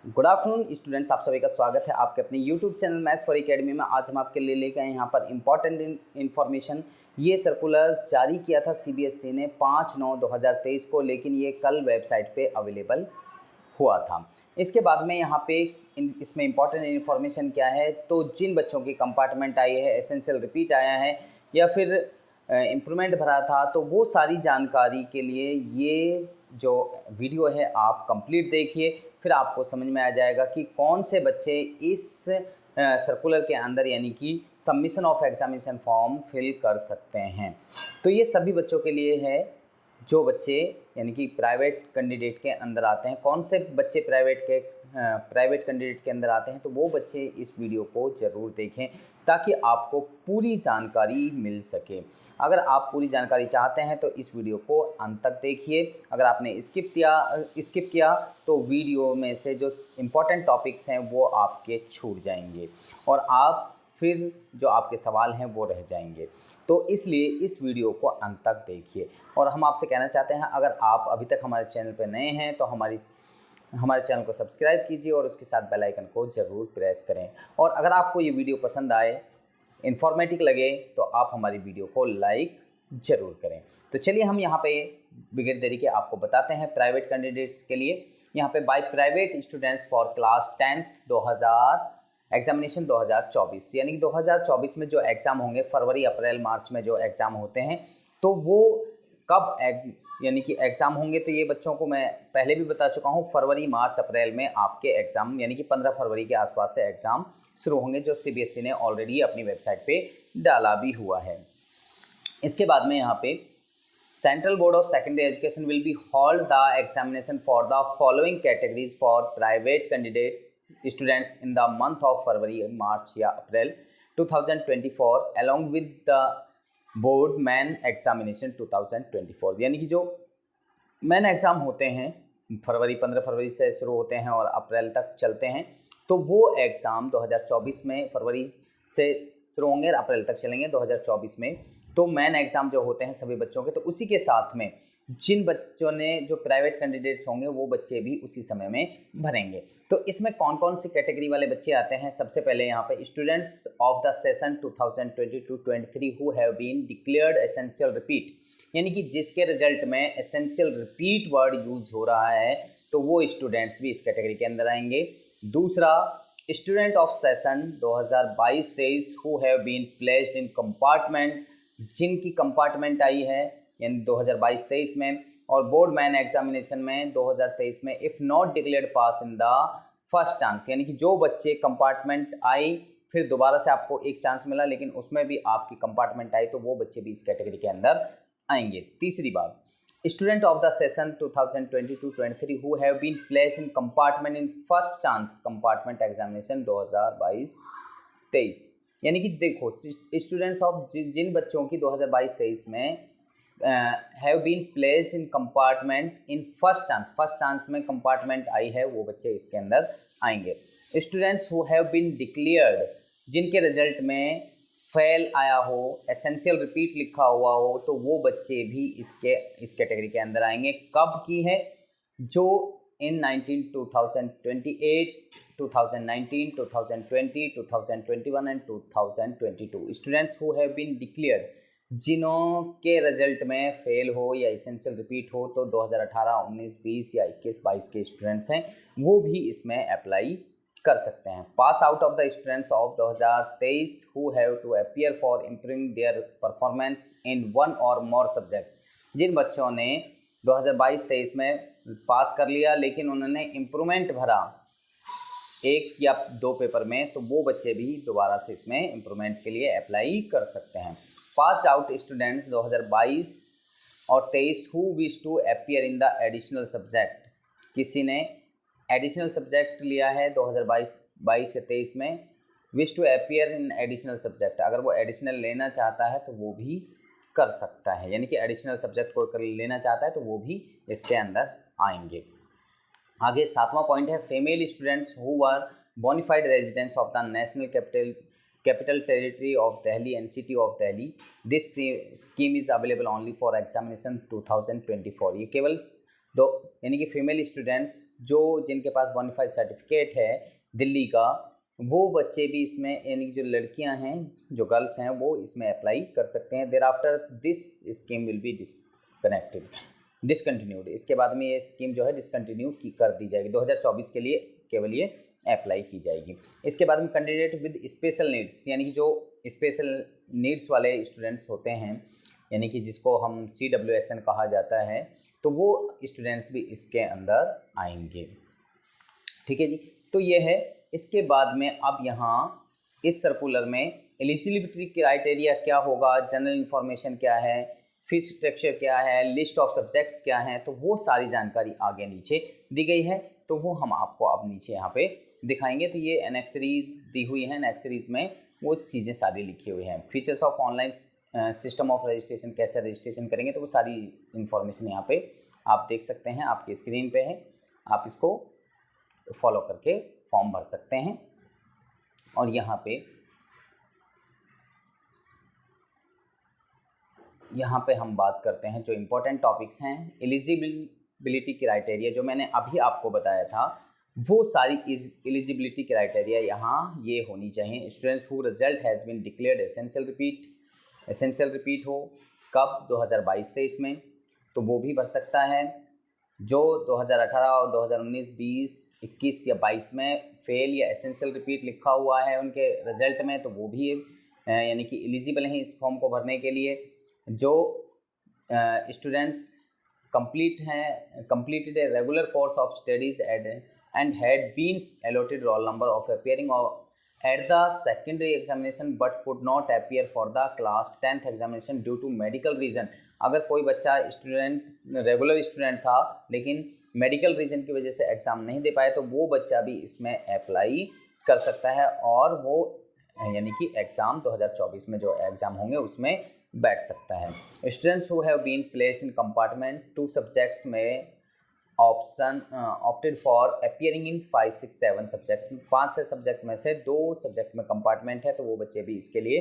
Good afternoon students, आप सभी का स्वागत है आपके अपने YouTube channel maths for academy में। आज हम आपके लिए लेके आए यहाँ पर इम्पॉर्टेंट इन्फॉर्मेशन। ये सर्कुलर जारी किया था सीबीएसई ने 5/9/2023 को, लेकिन ये कल वेबसाइट पे अवेलेबल हुआ था। इसके बाद में यहाँ पे इसमें इम्पॉर्टेंट इन्फॉर्मेशन क्या है, तो जिन बच्चों की कंपार्टमेंट आई है, एसेंशियल रिपीट आया है या फिर इम्प्रूवमेंट भरा था, तो वो सारी जानकारी के लिए ये जो वीडियो है आप कंप्लीट देखिए। फिर आपको समझ में आ जाएगा कि कौन से बच्चे इस सर्कुलर के अंदर यानी कि submission of examination form fill कर सकते हैं। तो ये सभी बच्चों के लिए है जो बच्चे यानी कि प्राइवेट कैंडिडेट के अंदर आते हैं। कौन से बच्चे प्राइवेट कैंडिडेट के अंदर आते हैं, तो वो बच्चे इस वीडियो को ज़रूर देखें ताकि आपको पूरी जानकारी मिल सके। अगर आप पूरी जानकारी चाहते हैं तो इस वीडियो को अंत तक देखिए। अगर आपने स्किप किया तो वीडियो में से जो इम्पोर्टेंट टॉपिक्स हैं वो आपके छूट जाएंगे और आप फिर जो आपके सवाल हैं वो रह जाएंगे। तो इसलिए इस वीडियो को अंत तक देखिए। और हम आपसे कहना चाहते हैं, अगर आप अभी तक हमारे चैनल पर नए हैं तो हमारे चैनल को सब्सक्राइब कीजिए और उसके साथ बेल आइकन को ज़रूर प्रेस करें। और अगर आपको ये वीडियो पसंद आए, इन्फॉर्मेटिव लगे, तो आप हमारी वीडियो को लाइक ज़रूर करें। तो चलिए हम यहाँ पे बगैर देरी के आपको बताते हैं प्राइवेट कैंडिडेट्स के लिए। यहाँ पे by private students for class 10th examination 2024, यानी कि 2024 में जो एग्ज़ाम होंगे, फरवरी अप्रैल मार्च में जो एग्ज़ाम होते हैं, तो वो कब यानी कि एग्ज़ाम होंगे, तो ये बच्चों को मैं पहले भी बता चुका हूँ। फरवरी मार्च अप्रैल में आपके एग्ज़ाम यानी कि 15 फरवरी के आसपास से एग्ज़ाम शुरू होंगे, जो सीबीएसई ने ऑलरेडी अपनी वेबसाइट पे डाला भी हुआ है। इसके बाद में यहाँ पे central board of secondary education will be hold the examination for the following categories for private candidates students in the month of February, March या April 2024 along with the board main examination 2024। यानी कि जो man exam होते हैं 15 फरवरी से शुरू होते हैं और अप्रैल तक चलते हैं, तो वो एग्ज़ाम 2024 में फरवरी से शुरू होंगे और अप्रैल तक चलेंगे 2024 में। तो मैन एग्ज़ाम जो होते हैं सभी बच्चों के, तो उसी के साथ में जिन बच्चों ने जो प्राइवेट कैंडिडेट्स होंगे वो बच्चे भी उसी समय में भरेंगे। तो इसमें कौन कौन सी कैटेगरी वाले बच्चे आते हैं? सबसे पहले यहाँ पे students of the session 2022-23 who have been declared essential repeat, यानी कि जिसके रिजल्ट में एसेंशियल रिपीट वर्ड यूज हो रहा है, तो वो स्टूडेंट्स भी इस कैटेगरी के अंदर आएंगे। दूसरा, student of session 2022-23 who have been placed in compartment, जिनकी कंपार्टमेंट आई है यानी 2022-23 में, और बोर्ड मैन एग्जामिनेशन में 2023 में if not declared pass in the first chance, यानी कि जो बच्चे कंपार्टमेंट आई फिर दोबारा से आपको एक चांस मिला लेकिन उसमें भी आपकी कंपार्टमेंट आई, तो वो बच्चे भी इस कैटेगरी के अंदर आएंगे। तीसरी बात, student of the session 2022-23 who have been placed in compartment in first chance compartment examination 2022-23, यानी कि देखो स्टूडेंट्स ऑफ जिन बच्चों की 2022-23 में have been placed in compartment in first chance में कंपार्टमेंट आई है, वो बच्चे इसके अंदर आएंगे। Students who have been declared, जिनके रिजल्ट में फेल आया हो, एसेंशियल रिपीट लिखा हुआ हो, तो वो बच्चे भी इस कैटेगरी के अंदर आएंगे। कब की है? जो in 2028, 2019, 2020, 2021 and 2022 students who have been declared, जिनों के रिजल्ट में फेल हो या एसेंशियल रिपीट हो, तो 2018, 19, 20 या 21, 22 के स्टूडेंट्स हैं, वो भी इसमें अप्लाई कर सकते हैं। Pass out of the students of 2023 who have to appear for improving their performance in one और मोर सब्जेक्ट्स, जिन बच्चों ने 2022-23 में पास कर लिया लेकिन उन्होंने इम्प्रूवमेंट भरा 1 या 2 पेपर में, तो वो बच्चे भी दोबारा से इसमें इम्प्रूवमेंट के लिए अप्लाई कर सकते हैं। पास्ड आउट स्टूडेंट्स 2022 और 23 who wish to appear in the additional subject, किसी ने एडिशनल सब्जेक्ट लिया है 2022 से 23 में, wish to appear in additional subject, अगर वो एडिशनल लेना चाहता है तो वो भी कर सकता है, यानी कि एडिशनल सब्जेक्ट को लेना चाहता है तो वो भी इसके अंदर आएंगे। आगे 7वां पॉइंट है, female students who were bona fide residents of the national capital territory of Delhi, NCT of Delhi, this scheme is available only for examination 2024। ये केवल दो यानी कि फीमेल स्टूडेंट्स जिनके पास बोनाफाइड सर्टिफिकेट है दिल्ली का, वो बच्चे भी इसमें यानी कि जो लड़कियां हैं, जो गर्ल्स हैं, वो इसमें अप्लाई कर सकते हैं। Thereafter this scheme will be discontinued. इसके बाद में ये स्कीम जो है डिसकंटिन्यू कर दी जाएगी। 2024 के लिए केवल ये अप्लाई की जाएगी। इसके बाद में कैंडिडेट विद स्पेशल नीड्स, यानी कि जो स्पेशल नीड्स वाले स्टूडेंट्स होते हैं, यानी कि जिसको हम CWSN कहा जाता है, तो वो स्टूडेंट्स भी इसके अंदर आएंगे। ठीक है जी, तो ये है। इसके बाद में अब यहाँ इस सर्कुलर में एलिजिबिलिटी क्राइटेरिया क्या होगा, जनरल इन्फॉर्मेशन क्या है, फीस स्ट्रक्चर क्या है, लिस्ट ऑफ सब्जेक्ट्स क्या हैं, तो वो सारी जानकारी आगे नीचे दी गई है। तो वो हम आपको अब नीचे यहाँ पे दिखाएंगे। तो ये एनेक्स सीरीज दी हुई है, एनेक्स सीरीज में वो चीज़ें सारी लिखी हुई हैं। Features of online system of registration, कैसे रजिस्ट्रेशन करेंगे, तो वो सारी इन्फॉर्मेशन यहाँ पे आप देख सकते हैं, आपकी स्क्रीन पे है। आप इसको फॉलो करके फॉर्म भर सकते हैं। और यहाँ पे हम बात करते हैं जो इम्पोर्टेंट टॉपिक्स हैं। एलिजिबिलिटी क्राइटेरिया जो मैंने अभी आपको बताया था, वो सारी एलिजिबिलिटी क्राइटेरिया यहाँ ये होनी चाहिए। Students who result has been declared essential repeat हो, कब 2022-23 में, तो वो भी भर सकता है। जो 2018 और 2019, 20, 21 या 22 में फेल या एसेंशियल रिपीट लिखा हुआ है उनके रिजल्ट में, तो वो भी यानी कि एलिजिबल हैं इस फॉर्म को भरने के लिए। जो students completed a regular course of studies and had been allotted roll number of appearing at the secondary examination but could not appear for the class 10th examination due to medical reason। अगर कोई बच्चा regular student था लेकिन medical reason की वजह से exam नहीं दे पाया, तो वो बच्चा भी इसमें अप्लाई कर सकता है और वो यानी कि एग्ज़ाम 2024 में जो एग्ज़ाम होंगे उसमें बैठ सकता है। Students who have been placed in compartment 2 subjects में opted for appearing in 5, 6, 7 subjects, 5 से सब्जेक्ट में से 2 सब्जेक्ट में कंपार्टमेंट है, तो वो बच्चे भी इसके लिए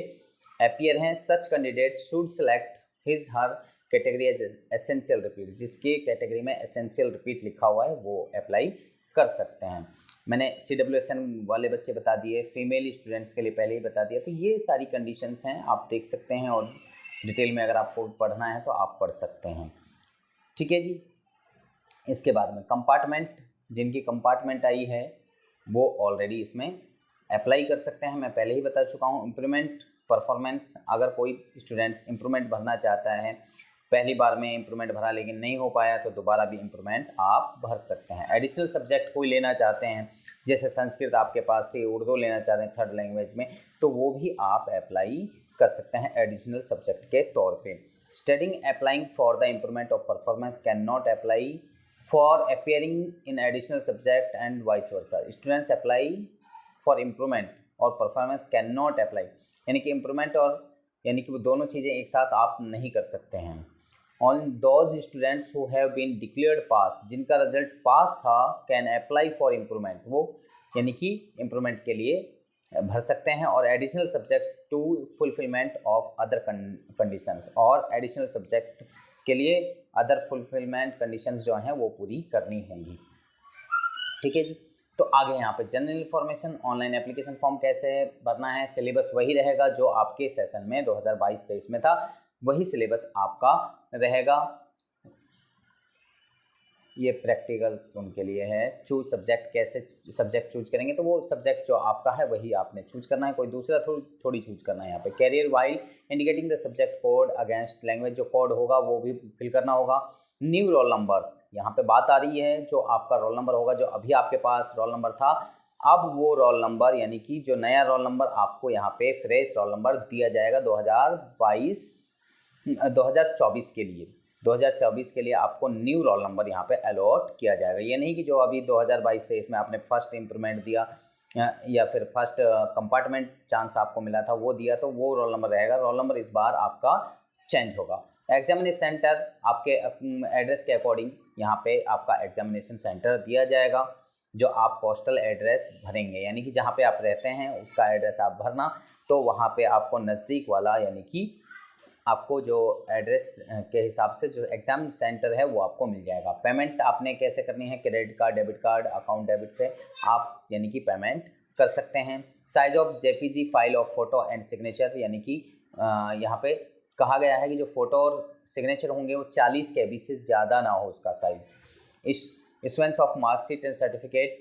अपीयर हैं। Such candidate should select his her category as essential repeat, जिसकी कैटेगरी में एसेंशियल रिपीट लिखा हुआ है वो अप्लाई कर सकते हैं। मैंने CWSN वाले बच्चे बता दिए, फीमेल स्टूडेंट्स के लिए पहले ही बता दिया। तो ये सारी कंडीशंस हैं, आप देख सकते हैं, और डिटेल में अगर आपको पढ़ना है तो आप पढ़ सकते हैं। ठीक है जी। इसके बाद में कंपार्टमेंट, जिनकी कंपार्टमेंट आई है वो ऑलरेडी इसमें अप्लाई कर सकते हैं, मैं पहले ही बता चुका हूँ। इम्प्रूवमेंट परफॉर्मेंस, अगर कोई स्टूडेंट्स इम्प्रूवमेंट भरना चाहता है, पहली बार में इम्प्रूवमेंट भरा लेकिन नहीं हो पाया, तो दोबारा भी इम्प्रूवमेंट आप भर सकते हैं। एडिशनल सब्जेक्ट कोई लेना चाहते हैं, जैसे संस्कृत आपके पास थी, उर्दू लेना चाहते हैं 3rd लैंग्वेज में, तो वो भी आप अप्लाई कर सकते हैं एडिशनल सब्जेक्ट के तौर पे। Studying applying for the improvement of performance can not apply for appearing in additional subject and vice versa. Students apply for improvement और परफॉर्मेंस कैन नॉट अप्लाई, यानी कि इम्प्रूवमेंट और यानी कि वो दोनों चीज़ें एक साथ आप नहीं कर सकते हैं। On those students who have been declared pass, जिनका रिजल्ट पास था, कैन अप्लाई फॉर इम्प्रूवमेंट, वो यानी कि इम्प्रूवमेंट के लिए भर सकते हैं। और additional subjects to fulfilment of other conditions, और एडिशनल सब्जेक्ट के लिए अदर फुलफिलमेंट कंडीशंस जो हैं वो पूरी करनी होंगी। ठीक है जी। तो आगे यहाँ पे general information, online application form कैसे भरना है, सिलेबस वही रहेगा जो आपके सेशन में 2022-23 में था, वही सिलेबस आपका रहेगा। ये प्रैक्टिकल्स उनके लिए है। चूज सब्जेक्ट, कैसे सब्जेक्ट चूज करेंगे, तो वो सब्जेक्ट जो आपका है वही आपने चूज करना है, कोई दूसरा थोड़ी चूज करना है। यहाँ पे career while indicating the subject code against language, जो कोड होगा वो भी फिल करना होगा। न्यू रोल नंबर्स, यहाँ पे बात आ रही है जो आपका रोल नंबर होगा, जो अभी आपके पास रोल नंबर था, अब वो रोल नंबर यानी कि जो नया रोल नंबर आपको यहाँ पे फ्रेश रोल नंबर दिया जाएगा 2024 के लिए। 2024 के लिए आपको न्यू रोल नंबर यहाँ पे अलॉट किया जाएगा। ये नहीं कि जो अभी 2022-23 में आपने फर्स्ट इम्प्रूवमेंट दिया या फिर फर्स्ट कंपार्टमेंट चांस आपको मिला था वो दिया, तो वो रोल नंबर रहेगा। रोल नंबर इस बार आपका चेंज होगा। एग्जामिनेशन सेंटर आपके एड्रेस के अकॉर्डिंग यहाँ पे आपका एग्जामिनेशन सेंटर दिया जाएगा, जो आप पोस्टल एड्रेस भरेंगे, यानी कि जहाँ पे आप रहते हैं उसका एड्रेस आप भरना, तो वहाँ पे आपको नज़दीक वाला यानी कि आपको जो एड्रेस के हिसाब से जो एग्ज़ाम सेंटर है वो आपको मिल जाएगा। पेमेंट आपने कैसे करनी है, credit card, debit card, account debit से आप यानी कि पेमेंट कर सकते हैं। Size of JPG file of photo and signature, यानी कि यहाँ पे कहा गया है कि जो फ़ोटो और सिग्नेचर होंगे वो 40 KB से ज़्यादा ना हो उसका size. Issuance of marksheet and certificate,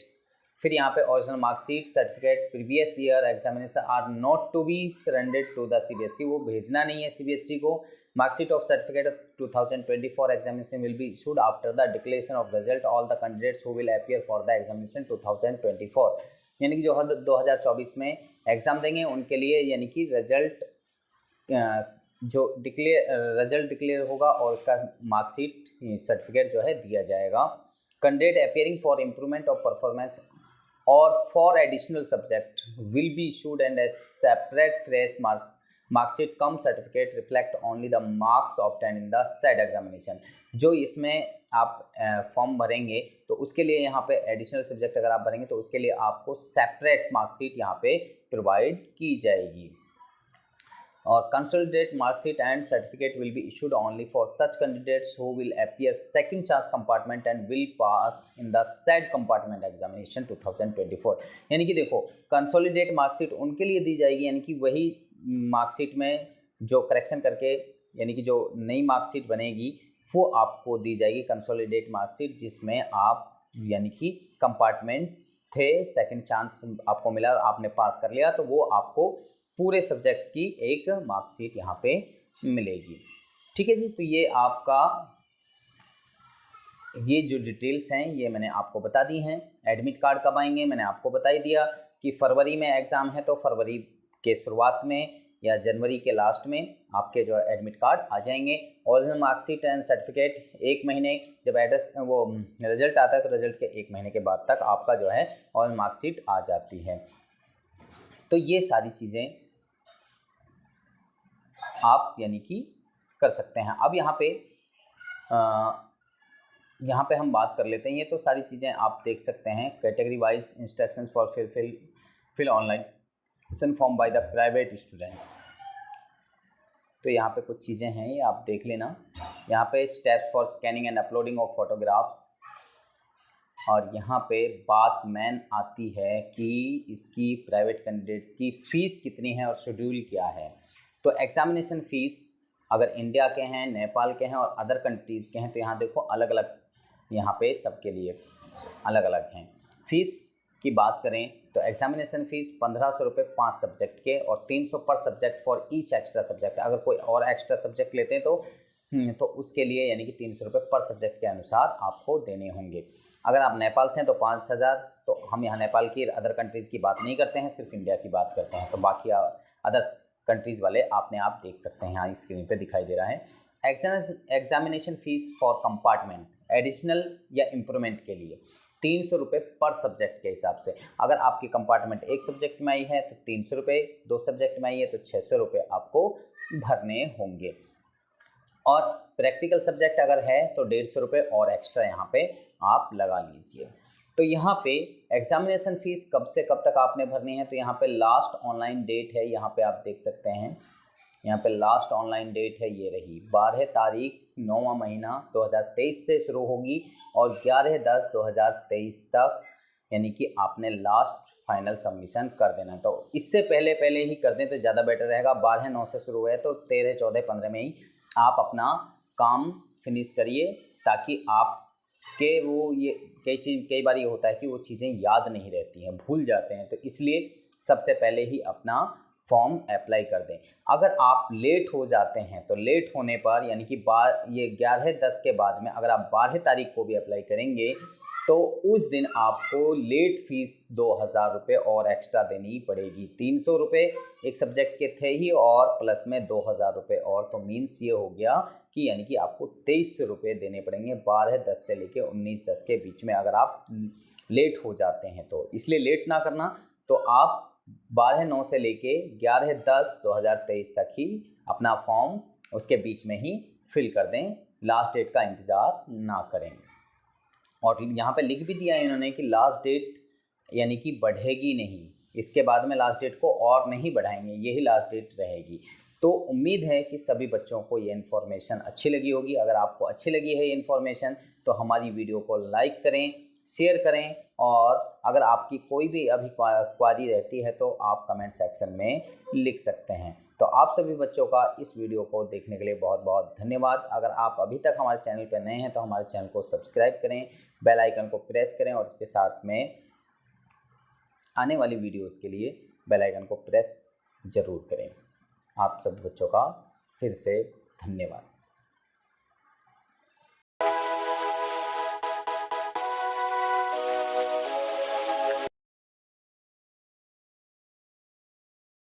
फिर यहाँ पे original marksheet, certificate, previous year examination are not to be surrendered to the CBSE, वो भेजना नहीं है CBSE को। Marksheet of certificate 2024 examination will be issued after the declaration of result all the candidates who will appear for the examination 2024, यानी कि जो 2024 में exam देंगे उनके लिए यानी कि रिजल्ट रिजल्ट डिक्लेयर होगा और उसका मार्कशीट सर्टिफिकेट जो है दिया जाएगा। Candidate appearing for improvement of performance और for additional subject will be issued and a separate fresh marksheet cum certificate reflect only the marks obtain in the said examination. जो इसमें आप फॉर्म भरेंगे तो उसके लिए यहाँ पे एडिशनल सब्जेक्ट अगर आप भरेंगे तो उसके लिए आपको सेपरेट मार्कशीट यहाँ पे प्रोवाइड की जाएगी। और consolidate marksheet and certificate will be issued only for such candidates who will appear second chance compartment and will pass in the said compartment examination 2024। यानी कि देखो, कंसोलिडेट मार्कशीट उनके लिए दी जाएगी, यानी कि वही मार्कशीट में जो करेक्शन करके यानी कि जो नई मार्कशीट बनेगी वो आपको दी जाएगी कंसोलिडेट मार्कशीट, जिसमें आप यानी कि कंपार्टमेंट थे, सेकंड चांस आपको मिला और आपने पास कर लिया, तो वो आपको पूरे सब्जेक्ट्स की एक मार्कशीट यहाँ पे मिलेगी। ठीक है जी, तो ये आपका ये जो डिटेल्स हैं ये मैंने आपको बता दी हैं। एडमिट कार्ड कब आएंगे मैंने आपको बता ही दिया कि फरवरी में एग्ज़ाम है तो फरवरी के शुरुआत में या जनवरी के लास्ट में आपके जो एडमिट कार्ड आ जाएंगे। ओरिजिनल मार्कशीट एंड सर्टिफिकेट 1 महीने, जब एड्रेस वो रिजल्ट आता है तो रिजल्ट के 1 महीने के बाद तक आपका जो है ओरिजिनल मार्कशीट आ जाती है। तो ये सारी चीज़ें आप यानी कि कर सकते हैं। अब यहाँ पे हम बात कर लेते हैं, ये तो सारी चीज़ें आप देख सकते हैं। Category wise instructions for fill online form by the private students, तो यहाँ पे कुछ चीज़ें हैं ये आप देख लेना। यहाँ पे steps for scanning and uploading of photographs, और यहाँ पे बात मेन आती है कि इसकी प्राइवेट कैंडिडेट्स की फ़ीस कितनी है और शेड्यूल क्या है। तो एग्जामिनेशन फ़ीस अगर इंडिया के हैं, नेपाल के हैं और अदर कंट्रीज़ के हैं तो यहाँ देखो अलग अलग, यहाँ पे सबके लिए अलग अलग हैं। फ़ीस की बात करें तो एग्जामिनेशन फ़ीस 1500 रुपये 5 सब्जेक्ट के और 300 पर subject for each extra subject. अगर कोई और एक्स्ट्रा सब्जेक्ट लेते हैं तो उसके लिए यानी कि 300 रुपये पर सब्जेक्ट के अनुसार आपको देने होंगे। अगर आप नेपाल से हैं तो 5000। तो हम यहाँ नेपाल की अदर कंट्रीज़ की बात नहीं करते हैं, सिर्फ इंडिया की बात करते हैं। तो बाकी अदर कंट्रीज़ वाले आपने आप देख सकते हैं, यहाँ स्क्रीन पे दिखाई दे रहा है। Examination fees for compartment additional या इम्प्रूवमेंट के लिए 300 रुपये पर सब्जेक्ट के हिसाब से। अगर आपकी कंपार्टमेंट एक सब्जेक्ट में आई है तो 300 रुपये, 2 सब्जेक्ट में आई है तो 600 रुपये आपको भरने होंगे। और प्रैक्टिकल सब्जेक्ट अगर है तो 150 रुपये और एक्स्ट्रा यहाँ पे आप लगा लीजिए। तो यहाँ पे एग्जामिनेशन फ़ीस कब से कब तक आपने भरनी है, तो यहाँ पे लास्ट ऑनलाइन डेट है, यहाँ पे आप देख सकते हैं। यहाँ पे लास्ट ऑनलाइन डेट है, ये रही 12 तारीख 9वां महीना 2023 से शुरू होगी और 11/10/2023 तक, यानी कि आपने लास्ट फाइनल सबमिशन कर देना। तो इससे पहले ही कर दें तो ज़्यादा बेटर रहेगा। 12/9 से शुरू हुआ है तो 13, 14, 15 में ही आप अपना काम फिनिश करिए, ताकि आपके वो ये कई बार ये होता है कि वो चीज़ें याद नहीं रहती हैं, भूल जाते हैं। तो इसलिए सबसे पहले ही अपना फॉर्म अप्लाई कर दें। अगर आप लेट हो जाते हैं तो लेट होने पर यानी कि ये 11/10 के बाद में अगर आप 12 तारीख को भी अप्लाई करेंगे तो उस दिन आपको लेट फीस 2000 रुपये और एक्स्ट्रा देनी पड़ेगी। 300 रुपये एक सब्जेक्ट के थे ही और प्लस में 2000 रुपये और, तो मीन्स ये हो गया कि यानी कि आपको 2300 रुपये देने पड़ेंगे 12/10 से लेके 19/10 के बीच में अगर आप लेट हो जाते हैं तो। इसलिए लेट ना करना, तो आप 12/9 से लेके 11/10/2023 तक ही अपना फॉर्म उसके बीच में ही फिल कर दें, लास्ट डेट का इंतज़ार ना करें। और यहाँ पे लिख भी दिया है इन्होंने कि लास्ट डेट यानी कि बढ़ेगी नहीं, इसके बाद में लास्ट डेट को और नहीं बढ़ाएंगे, यही लास्ट डेट रहेगी। तो उम्मीद है कि सभी बच्चों को ये इन्फॉर्मेशन अच्छी लगी होगी। अगर आपको अच्छी लगी है ये इन्फॉर्मेशन तो हमारी वीडियो को लाइक करें, शेयर करें, और अगर आपकी कोई भी अभी क्वारी रहती है तो आप कमेंट सेक्शन में लिख सकते हैं। तो आप सभी बच्चों का इस वीडियो को देखने के लिए बहुत बहुत धन्यवाद। अगर आप अभी तक हमारे चैनल पर नए हैं तो हमारे चैनल को सब्सक्राइब करें, बेल आइकन को प्रेस करें, और इसके साथ में आने वाली वीडियोस के लिए बेल आइकन को प्रेस ज़रूर करें। आप सब बच्चों का फिर से धन्यवाद।